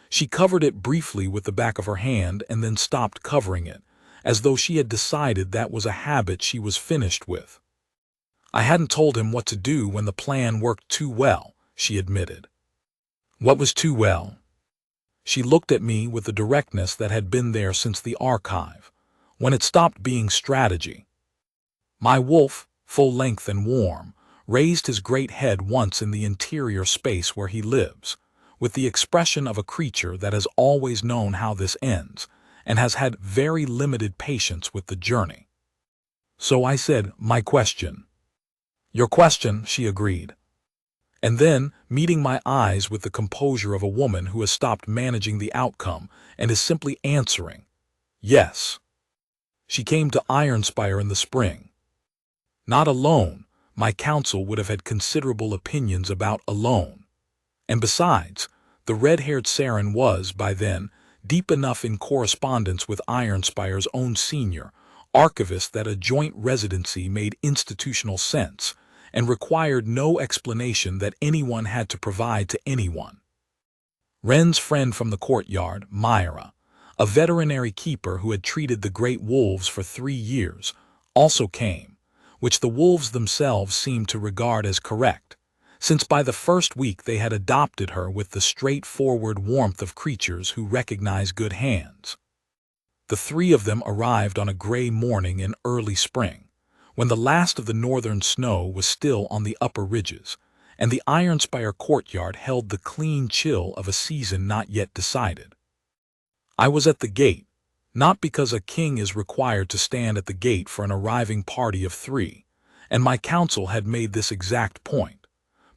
She covered it briefly with the back of her hand and then stopped covering it, as though she had decided that was a habit she was finished with. "I hadn't told him what to do when the plan worked too well," she admitted. "What was too well?" She looked at me with the directness that had been there since the archive, when it stopped being strategy. My wolf, full length and warm, raised his great head once in the interior space where he lives, with the expression of a creature that has always known how this ends, and has had very limited patience with the journey. So I said, "My question." "Your question," she agreed. And then, meeting my eyes with the composure of a woman who has stopped managing the outcome and is simply answering, "Yes." She came to Ironspire in the spring. Not alone. My counsel would have had considerable opinions about alone. And besides, the red-haired Saren was, by then, deep enough in correspondence with Ironspire's own senior archivist that a joint residency made institutional sense and required no explanation that anyone had to provide to anyone. Wren's friend from the courtyard, Myra, a veterinary keeper who had treated the great wolves for 3 years, also came, which the wolves themselves seemed to regard as correct, since by the first week they had adopted her with the straightforward warmth of creatures who recognize good hands. The 3 of them arrived on a gray morning in early spring, when the last of the northern snow was still on the upper ridges, and the Ironspire courtyard held the clean chill of a season not yet decided. I was at the gate, not because a king is required to stand at the gate for an arriving party of 3, and my counsel had made this exact point,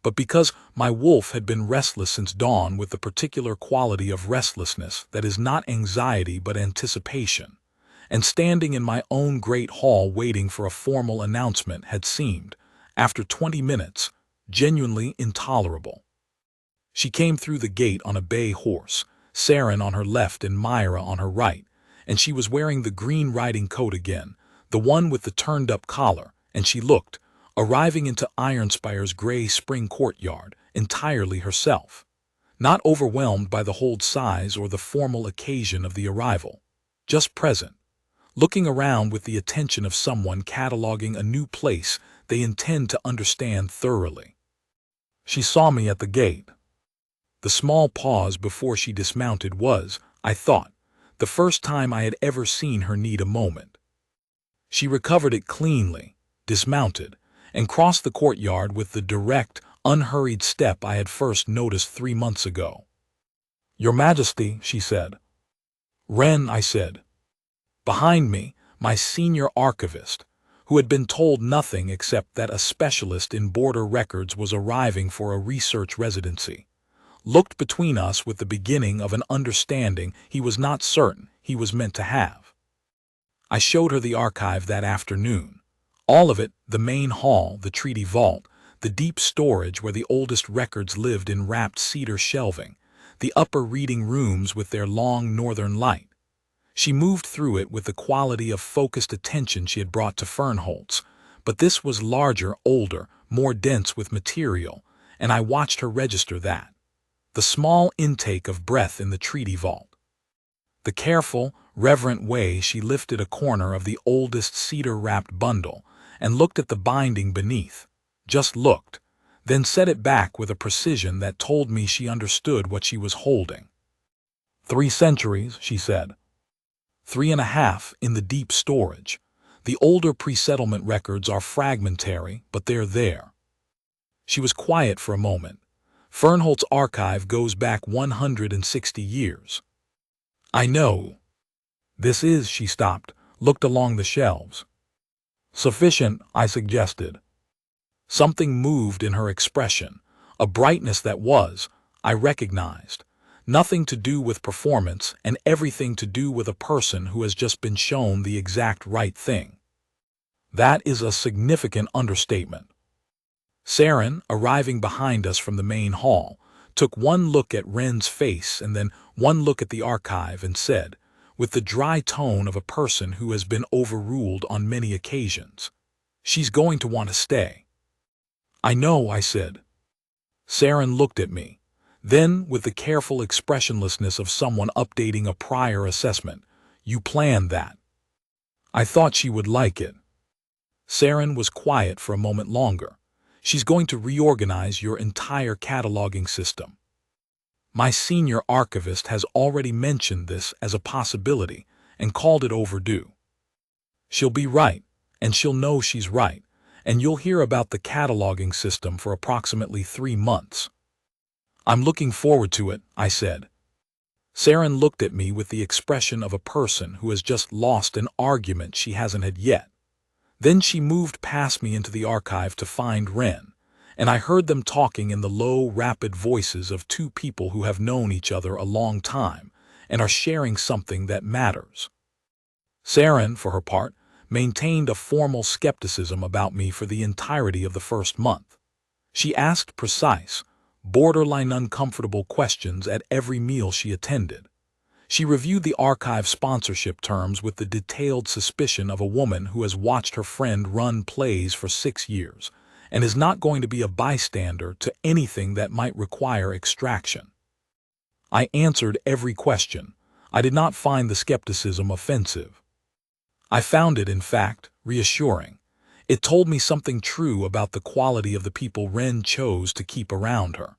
but because my wolf had been restless since dawn with the particular quality of restlessness that is not anxiety but anticipation, and standing in my own great hall waiting for a formal announcement had seemed, after 20 minutes, genuinely intolerable. She came through the gate on a bay horse, Saren on her left and Myra on her right, and she was wearing the green riding coat again, the one with the turned-up collar, and she looked, arriving into Ironspire's gray spring courtyard, entirely herself, not overwhelmed by the hold size or the formal occasion of the arrival, just present, looking around with the attention of someone cataloging a new place they intend to understand thoroughly. She saw me at the gate. The small pause before she dismounted was, I thought, the first time I had ever seen her need a moment. She recovered it cleanly, dismounted, and crossed the courtyard with the direct, unhurried step I had first noticed 3 months ago. "Your Majesty," she said. "Wren," I said. Behind me, my senior archivist, who had been told nothing except that a specialist in border records was arriving for a research residency, looked between us with the beginning of an understanding he was not certain he was meant to have. I showed her the archive that afternoon. All of it, the main hall, the treaty vault, the deep storage where the oldest records lived in wrapped cedar shelving, the upper reading rooms with their long northern light. She moved through it with the quality of focused attention she had brought to Fernholtz, but this was larger, older, more dense with material, and I watched her register that. The small intake of breath in the treaty vault. The careful, reverent way she lifted a corner of the oldest cedar-wrapped bundle and looked at the binding beneath, just looked, then set it back with a precision that told me she understood what she was holding. 3 centuries, she said. 3.5 in the deep storage. The older pre-settlement records are fragmentary, but they're there. She was quiet for a moment. Fernholt's archive goes back 160 years. I know. This is, she stopped, looked along the shelves. Sufficient, I suggested. Something moved in her expression, a brightness that was, I recognized, nothing to do with performance and everything to do with a person who has just been shown the exact right thing. That is a significant understatement. Saren, arriving behind us from the main hall, took one look at Wren's face and then one look at the archive and said, with the dry tone of a person who has been overruled on many occasions, "She's going to want to stay." "I know," I said. Saren looked at me. Then, with the careful expressionlessness of someone updating a prior assessment, "You planned that." I thought she would like it. Saren was quiet for a moment longer. "She's going to reorganize your entire cataloging system. My senior archivist has already mentioned this as a possibility and called it overdue. She'll be right, and she'll know she's right, and you'll hear about the cataloging system for approximately 3 months. I'm looking forward to it," I said. Saren looked at me with the expression of a person who has just lost an argument she hasn't had yet. Then she moved past me into the archive to find Wren, and I heard them talking in the low, rapid voices of 2 people who have known each other a long time and are sharing something that matters. Saren, for her part, maintained a formal skepticism about me for the entirety of the first month. She asked precise, borderline uncomfortable questions at every meal she attended. She reviewed the archive sponsorship terms with the detailed suspicion of a woman who has watched her friend run plays for 6 years and is not going to be a bystander to anything that might require extraction. I answered every question. I did not find the skepticism offensive. I found it, in fact, reassuring. It told me something true about the quality of the people Wren chose to keep around her.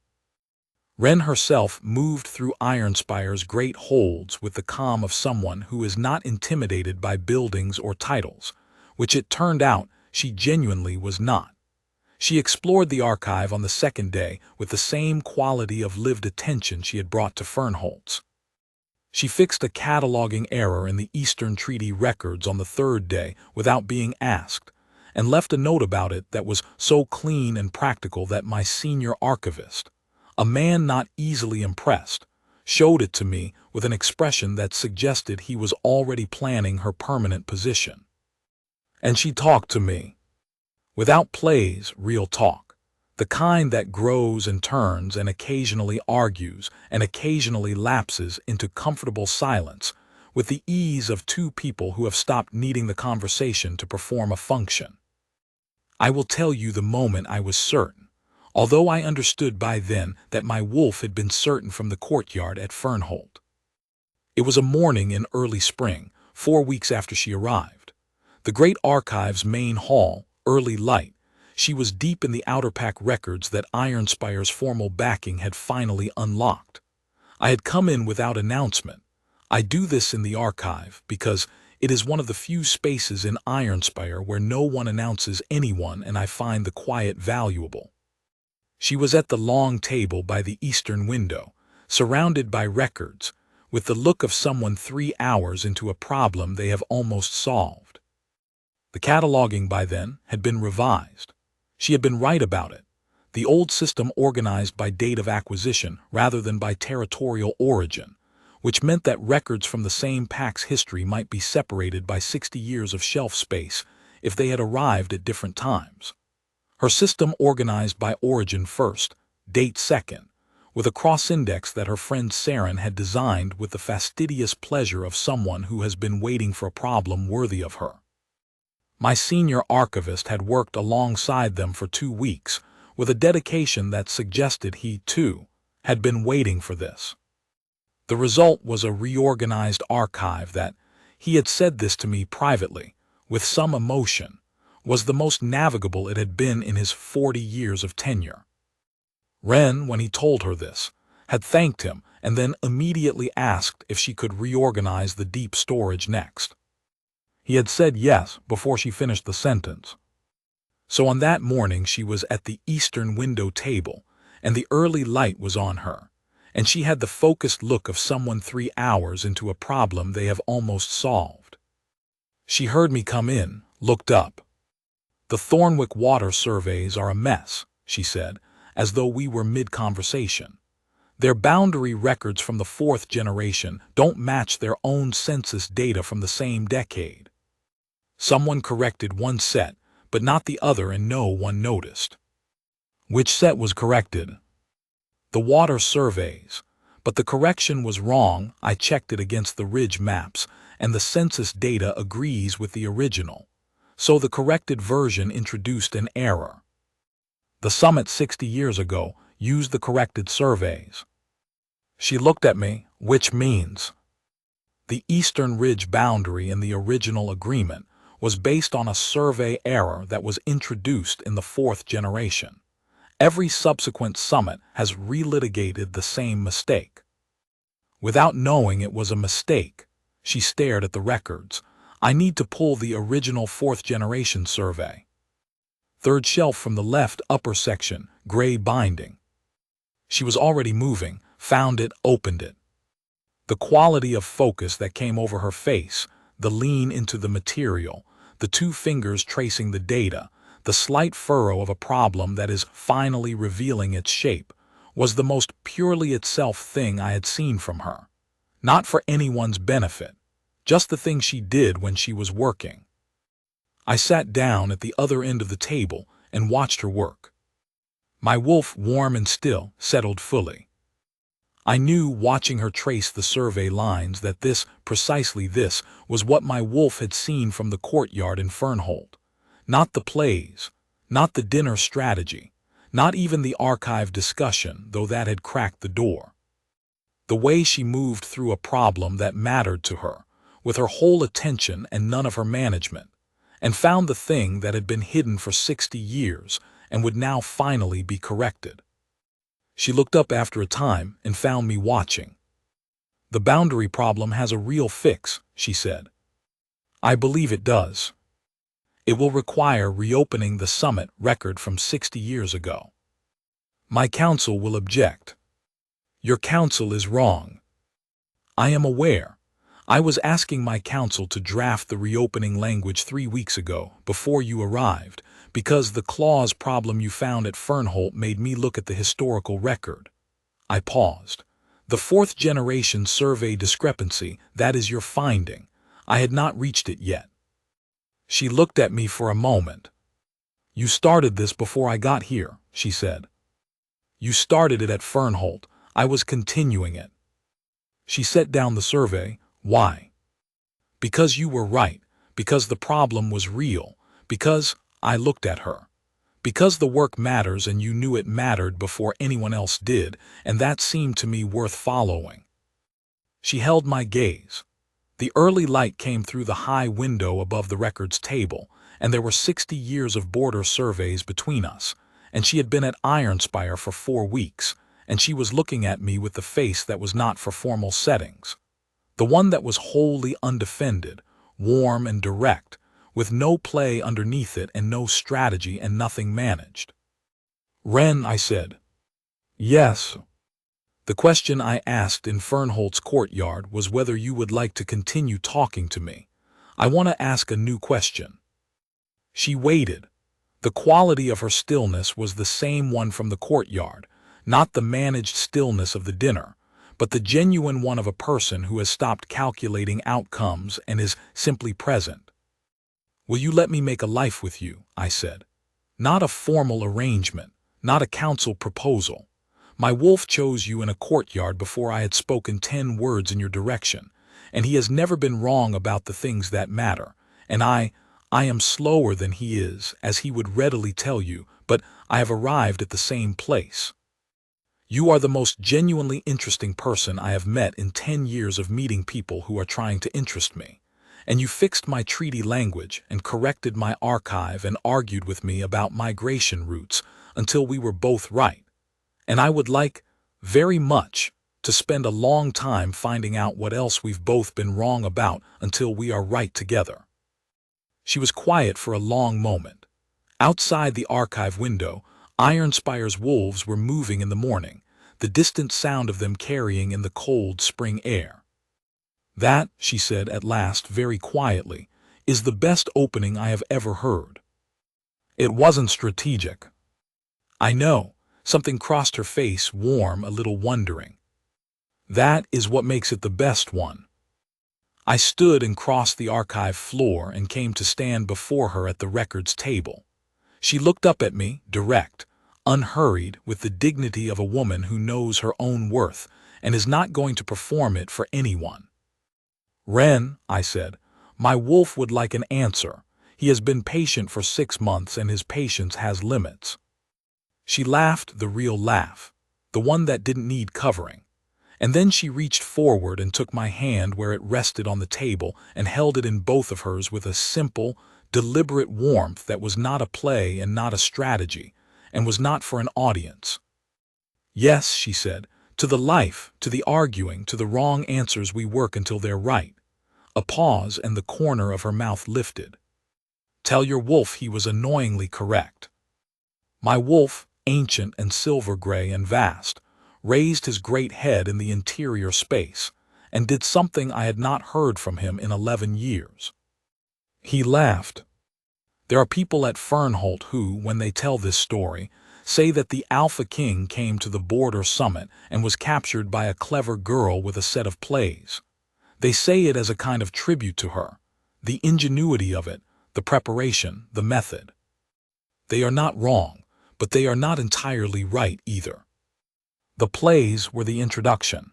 Wren herself moved through Ironspire's great holds with the calm of someone who is not intimidated by buildings or titles, which it turned out she genuinely was not. She explored the archive on the second day with the same quality of lived attention she had brought to Fernholtz. She fixed a cataloging error in the Eastern Treaty records on the 3rd day without being asked, and left a note about it that was so clean and practical that my senior archivist, a man not easily impressed, showed it to me with an expression that suggested he was already planning her permanent position. And she talked to me. Without plays, real talk. The kind that grows and turns and occasionally argues and occasionally lapses into comfortable silence with the ease of two people who have stopped needing the conversation to perform a function. I will tell you the moment I was certain, although I understood by then that my wolf had been certain from the courtyard at Fernholt. It was a morning in early spring, 4 weeks after she arrived. The Great Archive's main hall, early light. She was deep in the outer pack records that Ironspire's formal backing had finally unlocked. I had come in without announcement. I do this in the archive because it is one of the few spaces in Ironspire where no one announces anyone, and I find the quiet valuable. She was at the long table by the eastern window, surrounded by records, with the look of someone 3 hours into a problem they have almost solved. The cataloging by then had been revised. She had been right about it. The old system organized by date of acquisition rather than by territorial origin, which meant that records from the same pack's history might be separated by 60 years of shelf space if they had arrived at different times. Her system organized by origin first, date second, with a cross-index that her friend Saren had designed with the fastidious pleasure of someone who has been waiting for a problem worthy of her. My senior archivist had worked alongside them for 2 weeks, with a dedication that suggested he, too, had been waiting for this. The result was a reorganized archive that, he had said this to me privately, with some emotion, was the most navigable it had been in his 40 years of tenure. Wren, when he told her this, had thanked him and then immediately asked if she could reorganize the deep storage next. He had said yes before she finished the sentence. So on that morning she was at the eastern window table, and the early light was on her, and she had the focused look of someone 3 hours into a problem they have almost solved. She heard me come in, looked up. "The Thornwick water surveys are a mess," she said, as though we were mid-conversation. "Their boundary records from the 4th generation don't match their own census data from the same decade. Someone corrected one set, but not the other, and no one noticed." "Which set was corrected?" "The water surveys. But the correction was wrong. I checked it against the ridge maps, and the census data agrees with the original. So the corrected version introduced an error. The summit 60 years ago used the corrected surveys." She looked at me, which means the eastern ridge boundary in the original agreement was based on a survey error that was introduced in the 4th generation. Every subsequent summit has relitigated the same mistake. Without knowing it was a mistake, she stared at the records. "I need to pull the original 4th generation survey. 3rd shelf from the left upper section, gray binding." She was already moving, found it, opened it. The quality of focus that came over her face, the lean into the material, the 2 fingers tracing the data, the slight furrow of a problem that is finally revealing its shape, was the most purely itself thing I had seen from her. Not for anyone's benefit, just the thing she did when she was working. I sat down at the other end of the table and watched her work. My wolf, warm and still, settled fully. I knew, watching her trace the survey lines, that this, precisely this, was what my wolf had seen from the courtyard in Fernholt. Not the plays, not the dinner strategy, not even the archive discussion, though that had cracked the door. The way she moved through a problem that mattered to her, with her whole attention and none of her management, and found the thing that had been hidden for 60 years and would now finally be corrected. She looked up after a time and found me watching. "The boundary problem has a real fix," she said. "I believe it does. It will require reopening the summit record from 60 years ago. My counsel will object." "Your counsel is wrong." "I am aware. I was asking my counsel to draft the reopening language 3 weeks ago, before you arrived, because the clause problem you found at Fernholt made me look at the historical record." I paused. "The 4th generation survey discrepancy, that is your finding. I had not reached it yet." She looked at me for a moment. "You started this before I got here, she said. You started it at Fernholt. I was continuing it. She set down the survey. Why? Because you were right. Because the problem was real. Because I looked at her. Because the work matters and you knew it mattered before anyone else did, and that seemed to me worth following. She held my gaze. The early light came through the high window above the records table, and there were 60 years of border surveys between us, and she had been at Ironspire for 4 weeks, and she was looking at me with the face that was not for formal settings. The one that was wholly undefended, warm and direct, with no play underneath it and no strategy and nothing managed. Wren, I said. Yes. The question I asked in Fernholt's courtyard was whether you would like to continue talking to me. I want to ask a new question. She waited. The quality of her stillness was the same one from the courtyard, not the managed stillness of the dinner, but the genuine one of a person who has stopped calculating outcomes and is simply present. Will you let me make a life with you? I said. Not a formal arrangement, not a council proposal. My wolf chose you in a courtyard before I had spoken 10 words in your direction, and he has never been wrong about the things that matter, and I am slower than he is, as he would readily tell you, but I have arrived at the same place. You are the most genuinely interesting person I have met in 10 years of meeting people who are trying to interest me. And you fixed my treaty language and corrected my archive and argued with me about migration routes until we were both right. And I would like, very much, to spend a long time finding out what else we've both been wrong about until we are right together. She was quiet for a long moment. Outside the archive window, Ironspire's wolves were moving in the morning, the distant sound of them carrying in the cold spring air. That, she said at last very quietly, is the best opening I have ever heard. It wasn't strategic. I know. Something crossed her face, warm, a little wondering. That is what makes it the best one. I stood and crossed the archive floor and came to stand before her at the records table. She looked up at me, direct, unhurried, with the dignity of a woman who knows her own worth and is not going to perform it for anyone. Wren, I said, my wolf would like an answer. He has been patient for 6 months and his patience has limits. She laughed the real laugh, the one that didn't need covering. And then she reached forward and took my hand where it rested on the table and held it in both of hers with a simple, deliberate warmth that was not a play and not a strategy, and was not for an audience. Yes, she said, to the life, to the arguing, to the wrong answers we work until they're right. A pause and the corner of her mouth lifted. Tell your wolf he was annoyingly correct. My wolf, ancient and silver-gray and vast, raised his great head in the interior space, and did something I had not heard from him in 11 years. He laughed. There are people at Fernholt who, when they tell this story, say that the Alpha King came to the border summit and was captured by a clever girl with a set of plays. They say it as a kind of tribute to her, the ingenuity of it, the preparation, the method. They are not wrong, but they are not entirely right either. The plays were the introduction.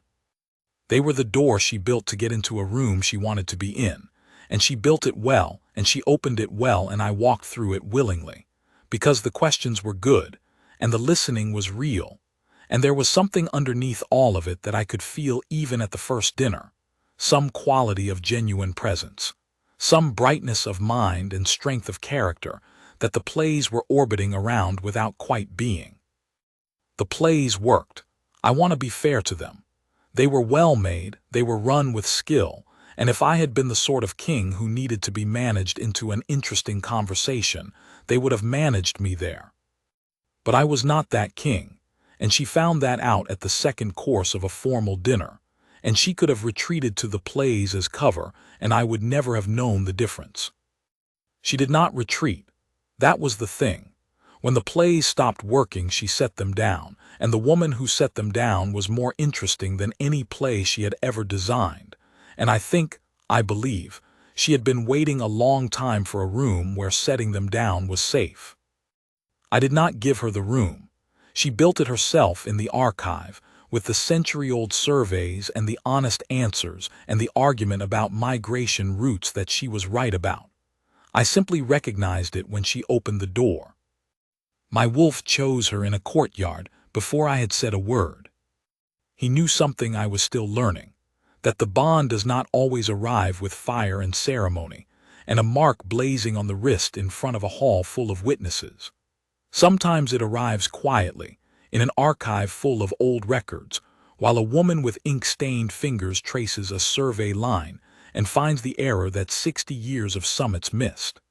They were the door she built to get into a room she wanted to be in, and she built it well, and she opened it well, and I walked through it willingly, because the questions were good, and the listening was real, and there was something underneath all of it that I could feel even at the first dinner, some quality of genuine presence, some brightness of mind and strength of character that the plays were orbiting around without quite being. The plays worked. I want to be fair to them. They were well made, they were run with skill, and if I had been the sort of king who needed to be managed into an interesting conversation, they would have managed me there. But I was not that king, and she found that out at the second course of a formal dinner, and she could have retreated to the plays as cover, and I would never have known the difference. She did not retreat. That was the thing. When the plays stopped working, she set them down, and the woman who set them down was more interesting than any play she had ever designed, and I believe, she had been waiting a long time for a room where setting them down was safe. I did not give her the room. She built it herself in the archive, with the century-old surveys and the honest answers and the argument about migration routes that she was right about. I simply recognized it when she opened the door. My wolf chose her in a courtyard before I had said a word. He knew something I was still learning, that the bond does not always arrive with fire and ceremony, and a mark blazing on the wrist in front of a hall full of witnesses. Sometimes it arrives quietly, in an archive full of old records, while a woman with ink-stained fingers traces a survey line and finds the error that 60 years of summits missed.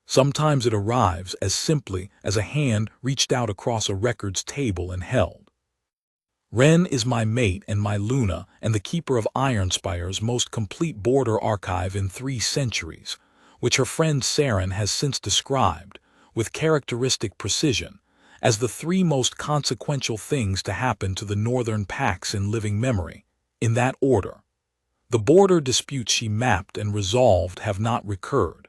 Sometimes it arrives as simply as a hand reached out across a records table and held. Wren is my mate and my Luna and the keeper of Ironspire's most complete border archive in 3 centuries, which her friend Saren has since described, with characteristic precision, as the 3 most consequential things to happen to the northern packs in living memory, in that order. The border disputes she mapped and resolved have not recurred.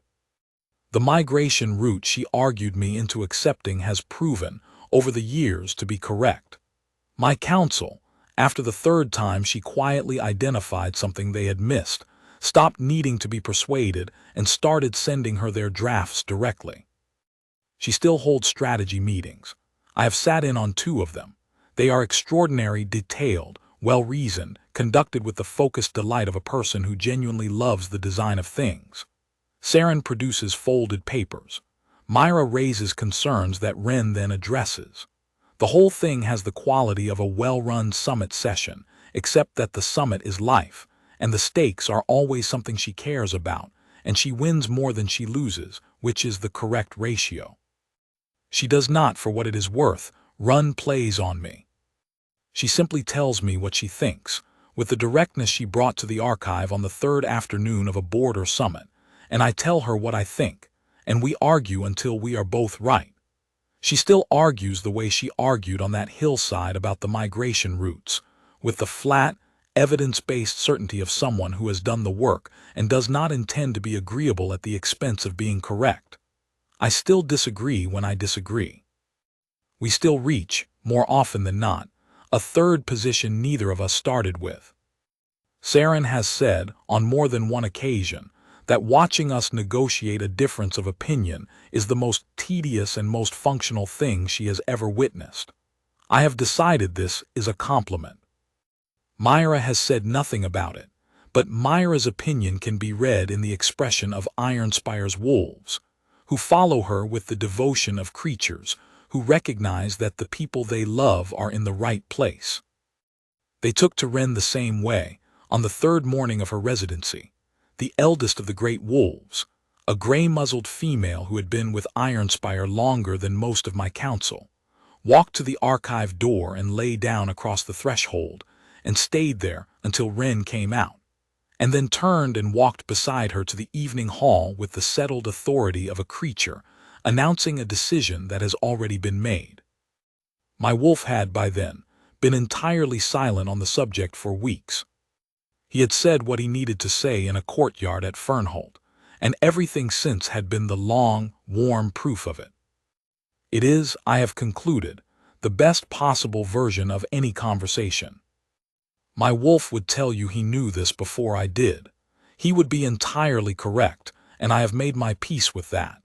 The migration route she argued me into accepting has proven, over the years, to be correct. My counsel, after the 3rd time she quietly identified something they had missed, stopped needing to be persuaded and started sending her their drafts directly. She still holds strategy meetings. I have sat in on 2 of them. They are extraordinary, detailed, well-reasoned, conducted with the focused delight of a person who genuinely loves the design of things. Saren produces folded papers. Myra raises concerns that Wren then addresses. The whole thing has the quality of a well-run summit session, except that the summit is life, and the stakes are always something she cares about, and she wins more than she loses, which is the correct ratio. She does not, for what it is worth, run plays on me. She simply tells me what she thinks, with the directness she brought to the archive on the 3rd afternoon of a border summit, and I tell her what I think, and we argue until we are both right. She still argues the way she argued on that hillside about the migration routes, with the flat, evidence-based certainty of someone who has done the work and does not intend to be agreeable at the expense of being correct. I still disagree when I disagree. We still reach, more often than not, a 3rd position neither of us started with. Saren has said, on more than one occasion, that watching us negotiate a difference of opinion is the most tedious and most functional thing she has ever witnessed. I have decided this is a compliment. Myra has said nothing about it, but Myra's opinion can be read in the expression of Ironspire's wolves, who follow her with the devotion of creatures who recognize that the people they love are in the right place. They took to Wren the same way, on the 3rd morning of her residency. The eldest of the great wolves, a gray-muzzled female who had been with Ironspire longer than most of my council, walked to the archive door and lay down across the threshold, and stayed there until Wren came out, and then turned and walked beside her to the evening hall with the settled authority of a creature, announcing a decision that has already been made. My wolf had, by then, been entirely silent on the subject for weeks. He had said what he needed to say in a courtyard at Fernholt, and everything since had been the long, warm proof of it. It is, I have concluded, the best possible version of any conversation. My wolf would tell you he knew this before I did. He would be entirely correct, and I have made my peace with that.